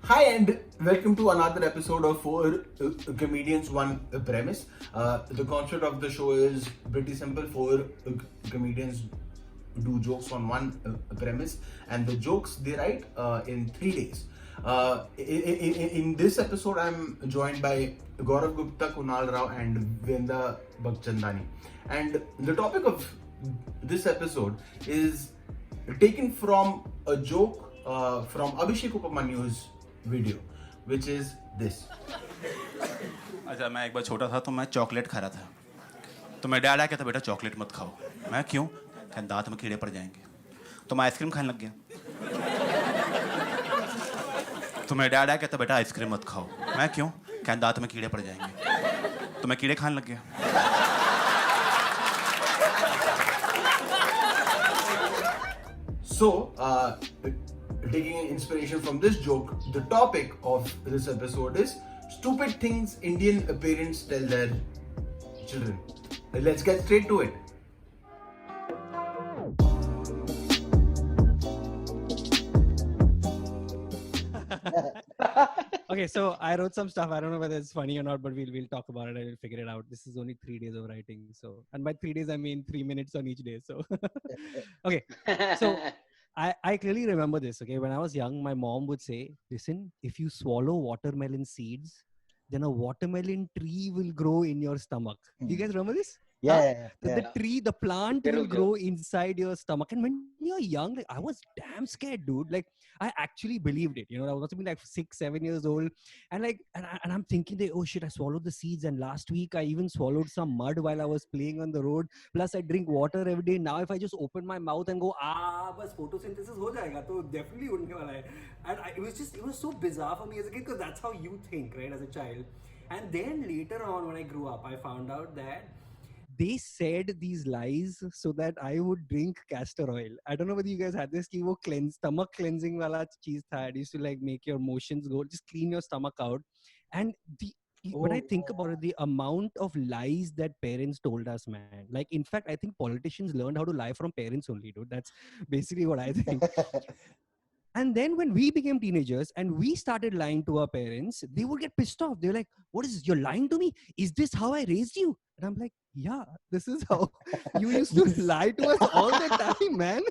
Hi and welcome to another episode of Four Comedians One Premise. The concept of the show is pretty simple. Four comedians do jokes on one premise, and the jokes they write in 3 days. In this episode, I'm joined by Gaurav Gupta, Kunal Rao, and Venda Bakchandani. And the topic of this episode is taken from a joke from Abhishek Upamanyu's video, which is this. अच्छा मैं एक बार छोटा था तो मैं chocolate खा रहा था तो मेरा डैड आया कहता बेटा चॉकलेट मत खाओ मैं क्यों क्या दांत में कीड़े पड़ जाएंगे तो मैं आइसक्रीम खाने लग गया तो मेरा डैड आया कहता बेटा आइसक्रीम मत खाओ मैं क्यों क्या दांत में कीड़े पड़ जाएंगे तो मैं कीड़े खाने लग गया So, taking inspiration from this joke, the topic of this episode is stupid things Indian parents tell their children. Let's get straight to it. Okay, so I wrote some stuff. I don't know whether it's funny or not, but we'll talk about it. I will figure it out. This is only 3 days of writing. So, and by 3 days, I mean 3 minutes on each day. So, okay. So I clearly remember this. Okay. When I was young, my mom would say, listen, if you swallow watermelon seeds, then a watermelon tree will grow in your stomach. You guys remember this? Yeah. The tree, the plant will Correct. grow inside your stomach. And when you're young, like I was damn scared, dude. Like I actually believed it. You know, I was like 6, 7 years old, and like, and I'm thinking that, oh shit, I swallowed the seeds, and last week I even swallowed some mud while I was playing on the road. Plus, I drink water every day. Now, if I just open my mouth and go, bas photosynthesis ho jayega, to definitely udne wala hai. And it was so bizarre for me as a kid because that's how you think, right, as a child. And then later on, when I grew up, I found out that they said these lies so that I would drink castor oil. I don't know whether you guys had this. Ki wo stomach cleansing wala cheese tha. It used to like make your motions go, just clean your stomach out. And when I think about it, the amount of lies that parents told us, man. Like, in fact, I think politicians learned how to lie from parents only, dude. That's basically what I think. And then when we became teenagers and we started lying to our parents, they would get pissed off. They're like, what is this? You're lying to me? Is this how I raised you? And I'm like, yeah, this is how you used to lie to us all the time, man.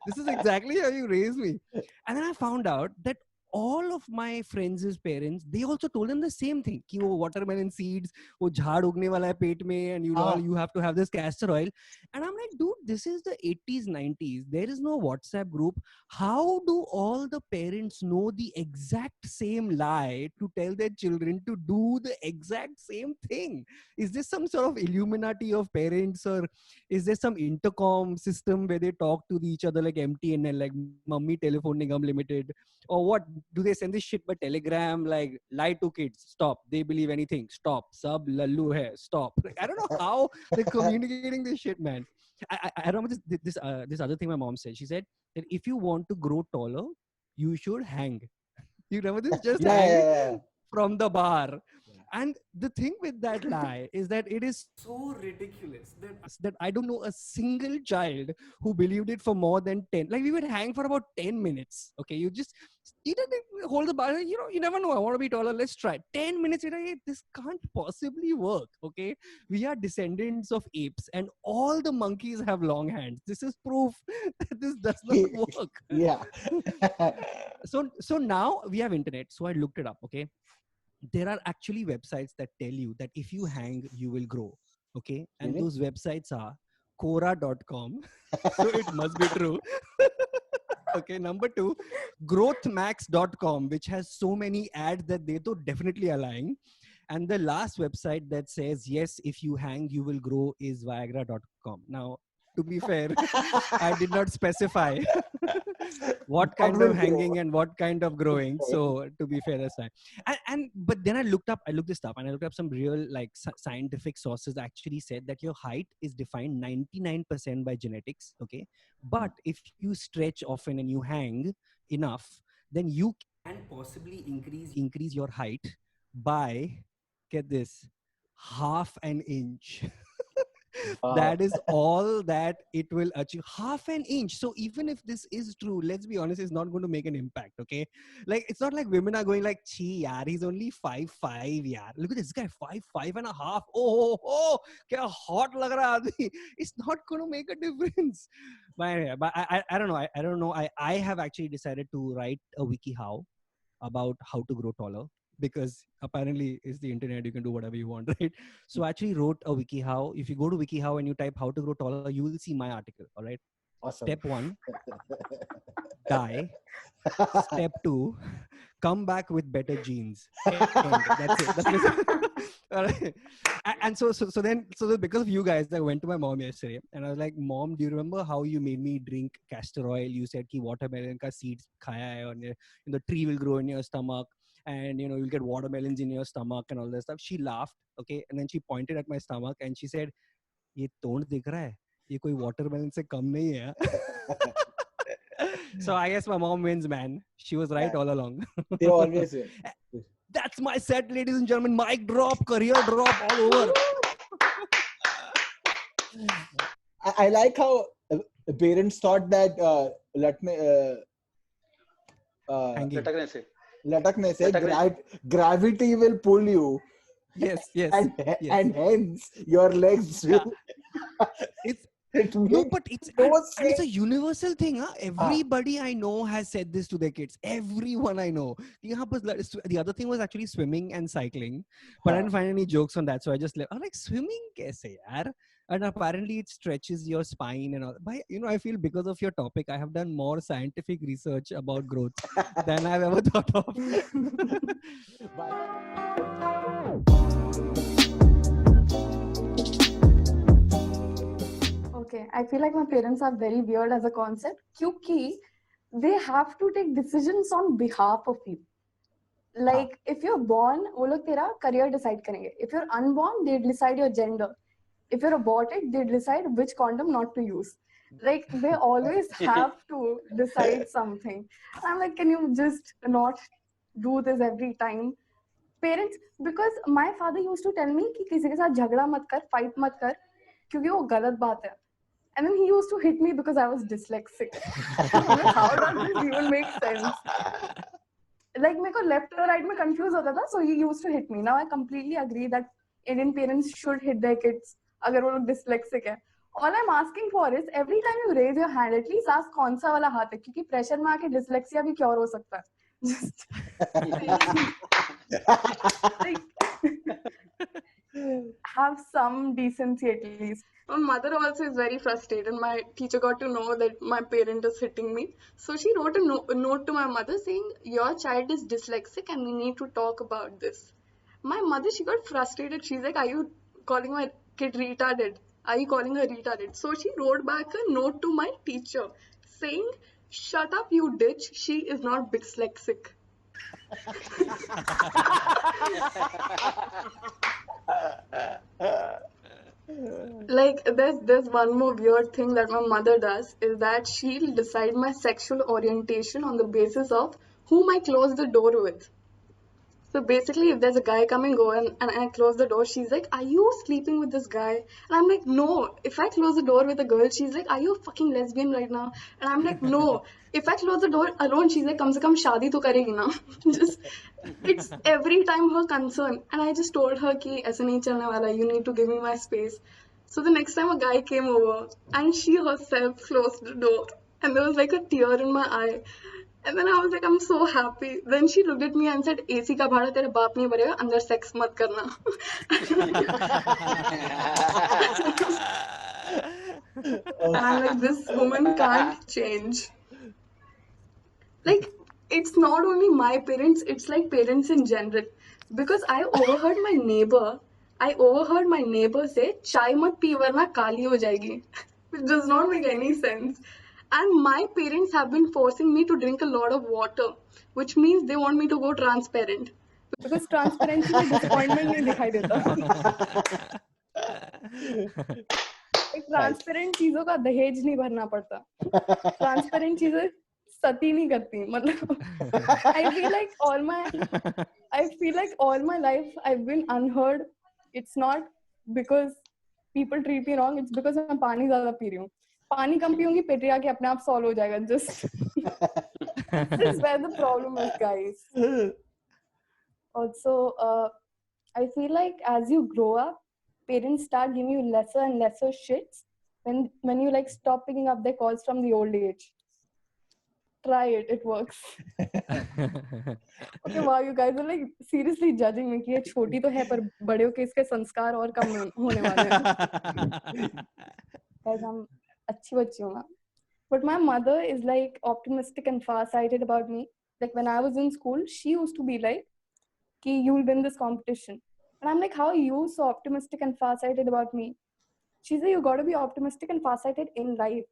This is exactly how you raised me. And then I found out that all of my friends' parents, they also told them the same thing. Ki wo watermelon seeds, wo jhaad ugne wala hai pet mein, and you have to have this castor oil. And I'm like, dude, this is the 80s, 90s. There is no WhatsApp group. How do all the parents know the exact same lie to tell their children to do the exact same thing? Is this some sort of Illuminati of parents, or is there some intercom system where they talk to each other like MTNL, like Mummy Telephone Nigam Limited? Or what? Do they send this shit by telegram, like lie to kids, stop, they believe anything, stop, sub lallu hai, stop. Like, I don't know how they're communicating this shit, man. I remember this other thing my mom said. She said that if you want to grow taller, you should hang. You remember this? Just hang from the bar. And the thing with that lie is that it is so ridiculous that I don't know a single child who believed it for more than 10. Like we would hang for about 10 minutes. Okay, you didn't hold the bar. You know, you never know. I want to be taller. Let's try. 10 minutes later, hey, this can't possibly work. Okay, we are descendants of apes, and all the monkeys have long hands. This is proof that this does not work. Yeah. So now we have internet. So I looked it up. Okay, there are actually websites that tell you that if you hang, you will grow. Okay. And Really? those websites are Quora.com. So it must be true. Okay. Number 2, growthmax.com, which has so many ads that they to definitely are lying. And the last website that says, yes, if you hang, you will grow is Viagra.com. Now, to be fair, I did not specify what kind of hanging and what kind of growing. So to be fair, that's fine. But then I looked this up and I looked up some real like scientific sources actually said that your height is defined 99% by genetics. Okay. But if you stretch often and you hang enough, then you can possibly increase your height by, get this, half an inch. That is all that it will achieve. Half an inch. So even if this is true, let's be honest, it's not going to make an impact. Okay, like it's not like women are going like, "Chi, yaar, he's only 5'5", yaar. Look at this guy, 5'5.5". Oh, kya hot lag raha aadmi. It's not going to make a difference. But I don't know. I don't know. I have actually decided to write a WikiHow about how to grow taller, because apparently it's the internet, you can do whatever you want, right? So I actually wrote a WikiHow. If you go to WikiHow and you type how to grow taller, you will see my article. All right. Awesome. Step 1, die. Step 2, come back with better genes. End. That's it. That's all right. And so because of you guys, I went to my mom yesterday and I was like, Mom, do you remember how you made me drink castor oil? You said ki watermelon ka seeds khaya hai, and the tree will grow in your stomach, and you'll get watermelons in your stomach and all that stuff. She laughed, okay, and then she pointed at my stomach and she said, "Ye tond dikh raha hai? Ye koi watermelon se kam nahi hai." So I guess my mom wins, man. She was right all along. They always win. That's my set, ladies and gentlemen. Mic drop, career drop all over. I like how parents thought that Hanging. latakne se gravity will pull you, Yes. and hence your legs will. It's no, but it's a universal thing. Huh? Everybody I know has said this to their kids. Everyone I know. The other thing was actually swimming and cycling, but I didn't find any jokes on that, so I just left. I'm like, swimming kaise yaar? And apparently it stretches your spine and all. But I feel because of your topic, I have done more scientific research about growth than I've ever thought of. Okay, I feel like my parents are very weird as a concept. Kyunki they have to take decisions on behalf of you. Like if you're born, वो लोग तेरा career decide करेंगे. If you're unborn, they decide your gender. If you're aborted, they decide which condom not to use. Like they always have to decide something. I'm like, can you just not do this every time? Parents, because my father used to tell me कि किसी के साथ झगड़ा मत कर, fight मत कर, क्योंकि वो गलत बात है. And then he used to hit me because I was dyslexic. How does this even make sense? Like मेरे को left or right में confuse होता था, so he used to hit me. Now I completely agree that Indian parents should hit their kids अगर वो लोग dyslexic है. All I'm asking for is every time you raise your hand, at least ask कौन सा वाला हाथ है, क्योंकि pressure में आके dyslexia भी cure हो सकता है. Just have some decency at least. My mother also is very frustrated. My teacher got to know that my parent is hitting me. So she wrote a note to my mother saying, your child is dyslexic and we need to talk about this. My mother, she got frustrated. She's like, are you calling my kid retarded? Are you calling her retarded? So she wrote back a note to my teacher saying, shut up, you ditch. She is not dyslexic. Like there's one more weird thing that my mother does is that she'll decide my sexual orientation on the basis of whom I close the door with. So basically, if there's a guy come and go and I close the door, she's like, are you sleeping with this guy? And I'm like, no. If I close the door with a girl, she's like, are you a fucking lesbian right now? And I'm like, no. If I close the door alone, she's like, kam se kam shaadi to karegi na. Just, it's every time her concern. And I just told her ki aise nahi chalne wala, you need to give me my space. So the next time a guy came over and she herself closed the door and there was like a tear in my eye. And then I was like, I'm so happy. Then she looked at me and said, AC का भाड़ा तेरे बाप नहीं भरेगा, अंदर sex मत करना. And I'm like, this woman can't change. Like, it's not only my parents, it's like parents in general. Because I overheard my neighbor say, चाय मत पी वरना काली हो जाएगी. Which does not make any sense. And my parents have been forcing me to drink a lot of water, which means they want me to go transparent. Because transparency में disappointment नहीं दिखाई देता. Transparent चीजों का दहेज नहीं भरना पड़ता. Transparent चीजें सती नहीं करती. मतलब I feel like all my life I've been unheard. It's not because people treat me wrong, it's because मैं पानी ज़्यादा पी रही हूँ. पानी कम पीऊंगी, पेट्रियार्की अपने आप solve हो जाएगा. Just this is where the problem is, guys. Also, I feel like as you grow up, parents start giving you lesser and lesser shits when you like stop picking up their calls from the old age. Try it, it works. Okay, wow, you guys are like seriously judging me कि ये छोटी तो है पर बड़े होके इसके संस्कार और कम होने वाले हैं. Guys, I'm अच्छी बच्ची हूँ ना. But my mother is like optimistic and far-sighted about me. Like when I was in school, she used to be like, "Ki you will win this competition," and I'm like, "How are you so optimistic and far-sighted about me?" She said, "You got to be optimistic and far-sighted in life."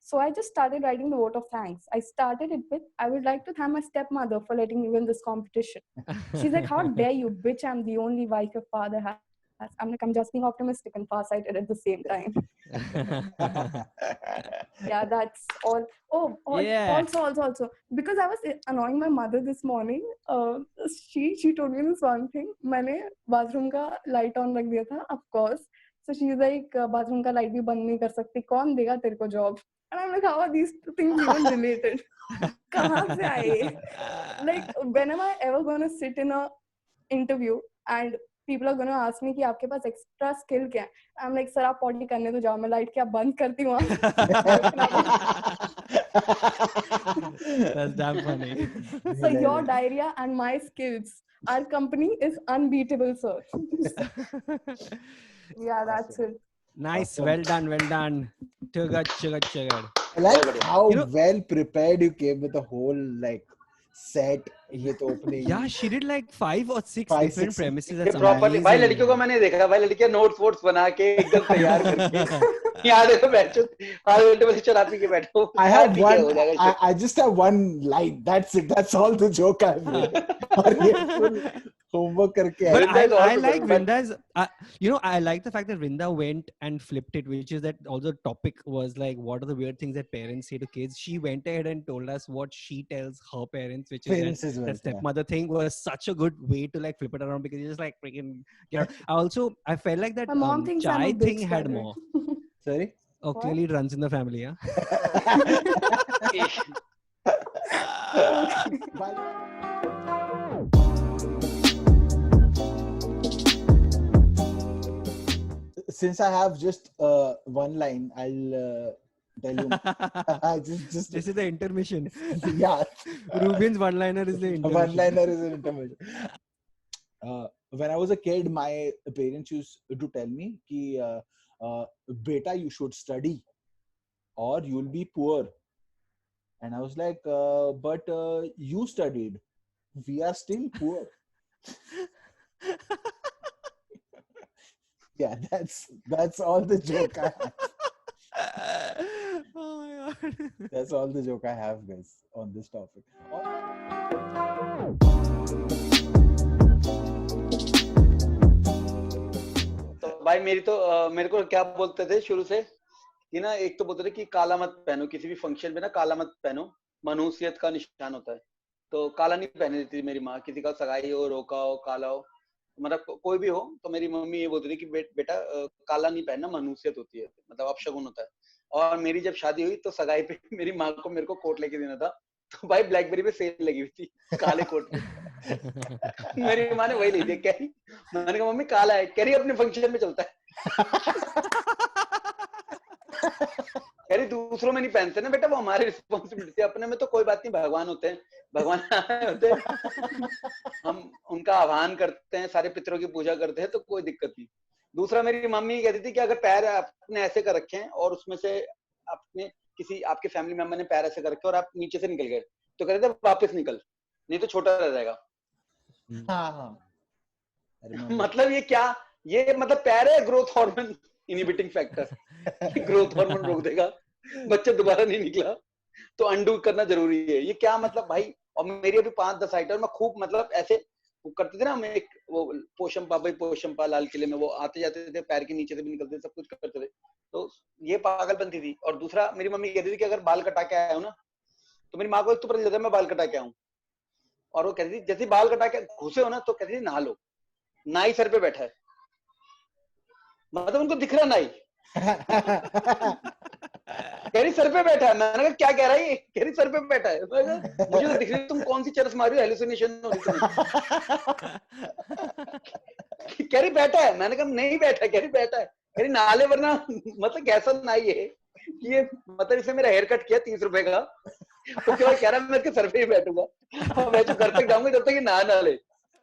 So I just started writing the vote of thanks. I started it with, "I would like to thank my stepmother for letting me win this competition." She's like, "How dare you, bitch? I'm the only wife your father has." I'm like, "I'm just being optimistic and far-sighted at the same time." Yeah, that's all. Oh, Yeah. also, because I was annoying my mother this morning. She told me this one thing. मैंने bathroom का light on रख दिया था, of course. So she's like, bathroom का light भी बंद नहीं कर सकती. कौन देगा तेरे को job? And I'm like, how are these two things even related? कहाँ से आए? Like, when am I ever gonna sit in a interview and people are gonna ask me कि आपके पास extra skill क्या है? I'm like, sir आप potty करने तो जाओ, मैं light क्या बंद करती हूँ. That's damn funny. So your diarrhea and my skills, our company is unbeatable, sir. Yeah, that's it. Nice, Awesome. well done, well done. Sugar. I like how You know- well prepared you came with the whole like set. ये तो opening. Yeah, she did like 5 or 6 5, different 6 premises. ये That's properly भाई amazing. लड़कियों को मैंने देखा भाई लड़कियां नोट्स वोट्स बना के एकदम तैयार करके यहाँ देखो बैठो आधे घंटे में शराब पी के बैठो I हाँ, have ठीक है, one. हो जाएगा I just have one line. That's it. That's all the joke I've made. और ये full homework करके But Vrinda is I also like good, but- Vrinda's, I like the fact that Vrinda went and flipped it, which is that also topic was like, what are the weird things that parents say to kids? She went ahead and told us what she tells her parents, which is Parents as that, well, that stepmother thing was such a good way to like flip it around because you just like freaking, I felt like that My mom thinks I'm a chai bitch, thing by had the way. more. Sorry. Oh, What? clearly it runs in the family, yeah. Since I have just one line, I'll tell you. just This is the intermission. yeah. Ruben's one-liner is the intermission. One-liner is an intermission. When I was a kid, my parents used to tell me कि beta you should study or you'll be poor. And I was like, but you studied. We are still poor. Yeah, that's all the joke I have. Oh my god. That's all the joke I have, guys, on this topic. तो भाई मेरे को क्या बोलते थे शुरू से कि ना एक तो बोलते थे कि काला मत पहनो किसी भी फंक्शन में ना काला मत पहनो मनुष्यत का निशान होता है तो काला नहीं पहने देती मेरी माँ किसी का सगाई हो रोका हो काला हो मतलब कोई भी हो तो मेरी मम्मी ये बोलती थी कि बेटा काला नहीं पहनना मनुष्यत होती है मतलब अपशगुन होता है और मेरी जब शादी हुई तो सगाई पे मेरी माँ को मेरे को कोट लेके देना था तो भाई ब्लैकबेरी पे सेल लगी हुई थी काले कोट पे मेरी माँ ने वही ली थी कह रही मैंने कहा मम्मी काला है कह रही अपने फंक्शन में चलता है कह रही दूसरों में नहीं पहनते ना बेटा वो हमारी रिस्पॉन्सिबिलिटी अपने में तो कोई बात नहीं भगवान होते हैं भगवान होते हैं हम उनका आह्वान करते हैं सारे पितरों की पूजा करते हैं तो कोई दिक्कत नहीं दूसरा मेरी मम्मी कहती थी कि अगर पैर आपने ऐसे कर रखे हैं और उसमें से आपने किसी आपके फैमिली मेंबर ने पैर ऐसे कर रखे और आप नीचे से निकल गए तो कहते थे वापस निकल नहीं तो छोटा रह जाएगा हाँ. मतलब ये क्या ये मतलब पैर है growth hormone inhibiting factor growth hormone रोक देगा बच्चा दोबारा नहीं निकला तो अंडू करना जरूरी है ये क्या मतलब भाई और मेरी अभी 5-10 आइटम मैं खूब मतलब ऐसे करते थे ना हम एक वो पोशंपा लाल किले में वो आते जाते थे पैर के नीचे से भी निकलते सब कुछ करते थे तो ये पागलपंती थी और दूसरा मेरी मम्मी कहती थी कि अगर बाल कटा के आया हूं ना तो मेरी माँ को एक तो पता चलता मैं बाल कटा के आऊं और वो कहती थी जैसे बाल कटा के घुसे हो ना तो कहती थी नहा लो नाई सर पे बैठा है मतलब उनको दिख रहा नहीं, कह रही सर पे बैठा है। मैंने कहा क्या कह रहा है ये? कह रही सर पे बैठा है। मैं कहा, मुझे तो दिख रही, तुम कौन सी चरस मार रही हो, हेलुसिनेशन हो रही तुम्हें। कह रही बैठा है। मैंने कहा नहीं बैठा। कह रही बैठा है। कह रही नाले वरना मतलब कैसा नाई है कि ये, मतलब इसने मेरा हेयर कट किया 30 रुपए का, उसके बाद कह रहा मैं इसके सर पे ही बैठूंगा और मैं जो घर तक जाऊंगा जब तक ये ना ले,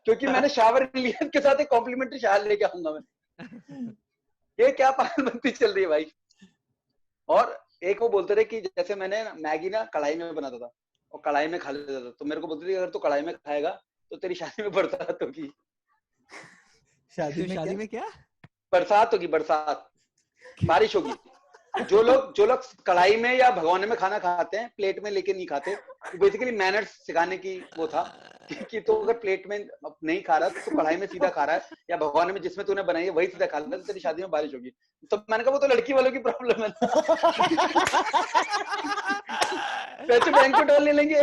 क्योंकि मैंने शावर लिया के साथ एक कॉम्प्लीमेंट्री शाल लेके आऊंगा मैं। ये क्या पागलबंदी चल रही है भाई। और एक वो बोलते थे कि जैसे मैंने मैगी ना कढ़ाई में बनाता था और कढ़ाई में खा लेता था, तो मेरे को बोलते थे अगर तू कढ़ाई में खाएगा तो तेरी शादी में बरसात होगी। शादी में क्या? बरसात होगी, बरसात, बारिश होगी। जो लोग कढ़ाई में या भगोने में खाना खाते हैं, प्लेट में लेके नहीं खाते, तो बेसिकली मैनर्स सिखाने की वो था कि तो अगर प्लेट में नहीं खा रहा तो कढ़ाई में सीधा खा रहा है, या भगोने में जिसमें तूने बनाई है वही सीधा खा लेता, तो तेरी शादी में बारिश होगी। तो मैंने कहा वो तो लड़की वालों की प्रॉब्लम है। पैसे बैंक को डाल ले लेंगे।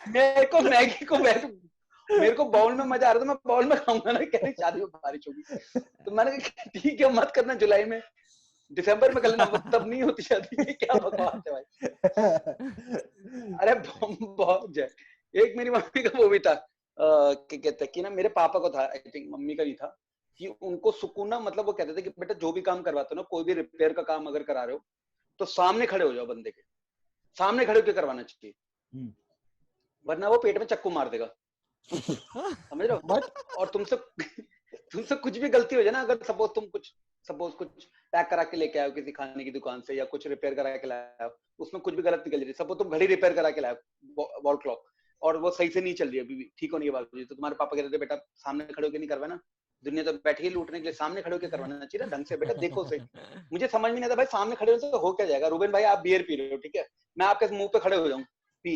मेरे को मैगी को मेरे को बाउल में मजा आ रहा था, मैं बाउल में खाऊंगा ना, कह रही शादी में बारिश होगी। तो मैंने कहा ठीक है मत करना, जुलाई में, दिसंबर में कर लेना, तब नहीं होती शादी। क्या बकवास है भाई। अरे बहुत जय। एक मेरी मम्मी का वो भी था, क्या कहते हैं कि ना, मेरे पापा को था, आई थिंक मम्मी का नहीं था, कि उनको सुकून ना, मतलब वो कहते थे कि बेटा जो भी काम करवाते हो ना, कोई भी रिपेयर का काम अगर करा रहे हो तो सामने खड़े हो जाओ, बंदे के सामने खड़े होकर करवाना चाहिए, वरना वो पेट में चक्कू मार देगा। समझ रहे हो? और तुमसे कुछ भी गलती हो जाए ना, अगर सपोज कुछ पैक करा के लेके आए किसी खाने की दुकान से, या कुछ रिपेयर करा के लाए, उसमें कुछ भी गलत निकल रही, सपोज तुम घड़ी रिपेयर करा के लाए, वॉल क्लॉक, और वो सही से नहीं चल रही है, अभी भी ठीक होने के बावजूद, तो तुम्हारे पापा कहते थे बेटा सामने खड़े होकर नहीं करवाना, दुनिया तो बैठी है लूटने के लिए, सामने खड़े होकर करवाना चाहिए ना ढंग से, बेटा देखो सही। मुझे समझ में नहीं आता भाई, सामने खड़े होने से हो क्या जाएगा? रूबेन भाई आप बियर पी रहे हो, ठीक है, मैं आपके मुंह पे खड़े हो जाऊं, पी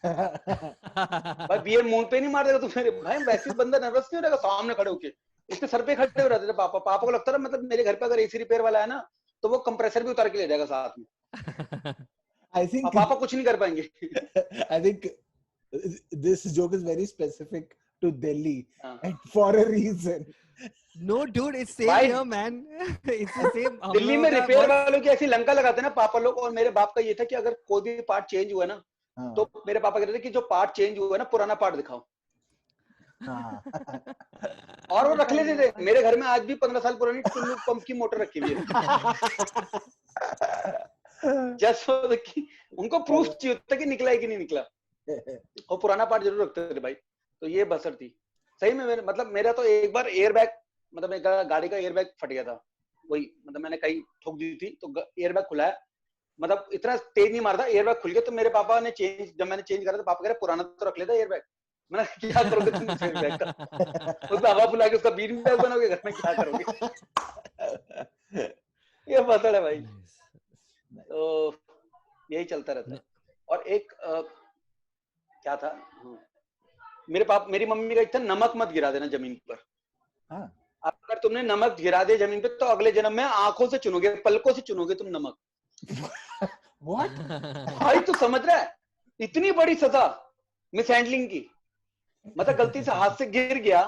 भाई, बियर मुंह पे नहीं मार देगा तुम्हारे भाई, वैसे बंदा नर्वस नहीं हो रहेगा सामने खड़े होके? उसके सर पे खड़े हो रहते थे पापा को लगता था मतलब मेरे घर पे अगर एसी रिपेयर वाला है ना, तो वो कंप्रेसर भी उतार के ले जाएगा साथ में। I think पापा कुछ नहीं कर पाएंगे। I think this joke is very specific to Delhi, and for a reason. No, dude, it's same Why? here, man. It's the same. Delhi में रिपेयर वालों की ऐसी लंका लगाते हैं ना पापा लोग, और मेरे बाप का ये था कि अगर कोई भी पार्ट चेंज हुआ ना, तो मेरे पापा कहते थे कि जो पार्ट चेंज हुआ है ना, पुराना पार्ट दिखाओ। और वो रख लेते थे। मेरे घर में आज भी 15 साल पुरानी टुल्लू पंप की मोटर रखी हुई है। जस्ट कि उनको प्रूफ चाहिए होता कि निकला है कि नहीं निकला, और पुराना पार्ट जरूर रखते थे भाई। तो ये बसर थी सही में। मेरा तो एक बार एयर बैग, मतलब मेरा गाड़ी का एयर बैग फट गया था, वही मतलब मैंने कहीं ठोक दी थी, तो एयर बैग खुला है, मतलब इतना तेज नहीं मारा था, एयर बैग खुल गया। तो मेरे पापा ने जब मैंने चेंज करा तो पापा कह रहे पुराना तो रख लेता एयर बैग। मैंने क्या करोगे तुम एयर बैग का? उसमें हवा फुला के उसका बीन बैग बनाओगे घर में, क्या करोगे? ये बसड़ है भाई। तो यही चलता रहता है। और एक क्या था, मेरी मम्मी का एक था, नमक मत गिरा देना जमीन पर। अगर तुमने नमक गिरा दिया जमीन पे तो अगले जन्म में आंखों से चुनोगे, पलकों से चुनोगे तुम नमक। What? भाई तू समझ रहा है? इतनी बड़ी सजा मिस हैंडलिंग की, मतलब गलती से हाथ से गिर गया,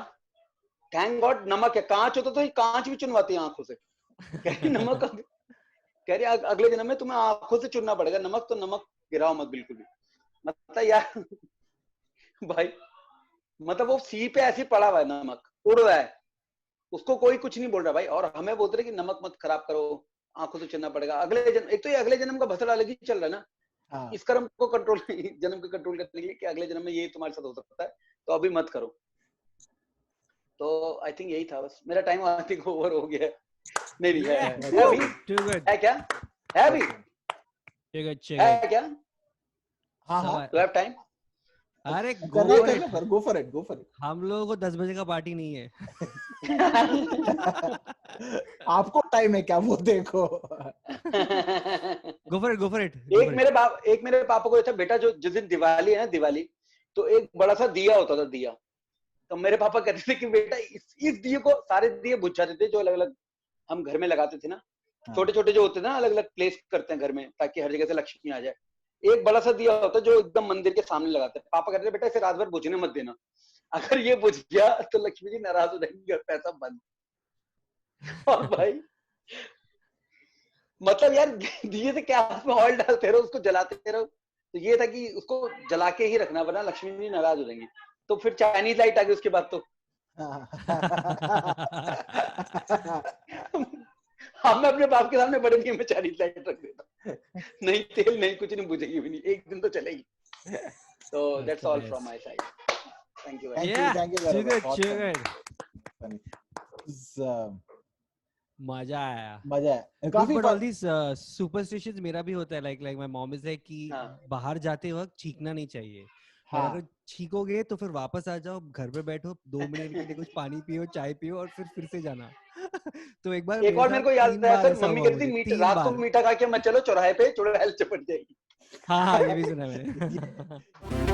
थैंक गॉड नमक है, कांच होता तो ये कांच भी चुनवाती है आंखों से। कह रही नमक, कह रही अगले जन्म में तुम्हें आंखों से चुनना पड़ेगा नमक, तो नमक गिराओ मत बिल्कुल भी। मतलब यार भाई, मतलब वो सी पे ऐसे पड़ा हुआ है, नमक उड़ रहा है, उसको कोई कुछ नहीं बोल रहा भाई, और हमें बोलते रहे कि नमक मत खराब करो, आंखों से चुनना पड़ेगा अगले जन्म। एक तो ये अगले जन्म का भसड़ अलग ही चल रहा है ना। इस कर्म को कंट्रोल, जन्म को कंट्रोल करने के लिए कि अगले जन्म में ये तुम्हारे साथ हो सकता है, तो अभी मत करो। तो आई थिंक यही था बस। मेरा टाइम आई थिंक ओवर हो गया। नहीं है अभी, है क्या, है अभी, है क्या? हाँ Do you have time? अरे go for it. हम लोगों को 10 बजे का पार्टी नहीं है। आपको टाइम है क्या वो देखो। Go for it. एक मेरे पापा को था, बेटा जो जिस दिन दिवाली है ना, दिवाली तो एक बड़ा सा दिया होता था, दिया। तो मेरे पापा कहते थे कि बेटा इस दिए को, सारे दिए बुझ जाते थे जो अलग अलग हम घर में लगाते थे ना, छोटे छोटे जो होते थे ना, अलग अलग प्लेस करते हैं घर में ताकि हर जगह से लक्ष्मी आ जाए। एक बड़ा सा दिया होता जो एकदम मंदिर के सामने लगाते हैं। पापा कहते थे बेटा इसे रात भर बुझने मत देना, अगर ये बुझ गया तो लक्ष्मी जी नाराज हो जाएंगी और पैसा बंद। और भाई मतलब यार दिए से क्या उसमें ऑयल डालते रहो, उसको जलाते रहो। तो ये था कि उसको जला के ही रखना, वरना लक्ष्मी जी नाराज हो जाएंगी। तो फिर चाइनीज लाइट आ गई उसके बाद। तो अब मैं अपने बाप के सामने बड़े दिए में चाइनीज लाइट रख देता, नहीं तेल नहीं कुछ नहीं, बुझेगी भी नहीं, एक दिन तो चलेगी। तो that's all from my side. Thank you. Thank you very much. बहुत Sugar. funny. It's, मजा आया। मजा है, Dude, काफी but all fun. these superstitions मेरा भी होता है, like my mom is like कि हाँ। बाहर जाते वक्त छींकना नहीं चाहिए, और हाँ। अगर छींकोगे तो फिर वापस आ जाओ, घर पे बैठो 2 मिनट के लिए, कुछ पानी पियो, चाय पियो, और फिर से जाना। तो एक बार एक और मेरे को याद 3 आया बार सर, ऐसा मम्मी हुआ कहती थी मुझे, मीठ 3 रात को बार। मीठा खा के मत चलो चौराहे पे, चुड़ैल चपट जाएगी। हाँ हाँ, ये भी सुना है मैंने।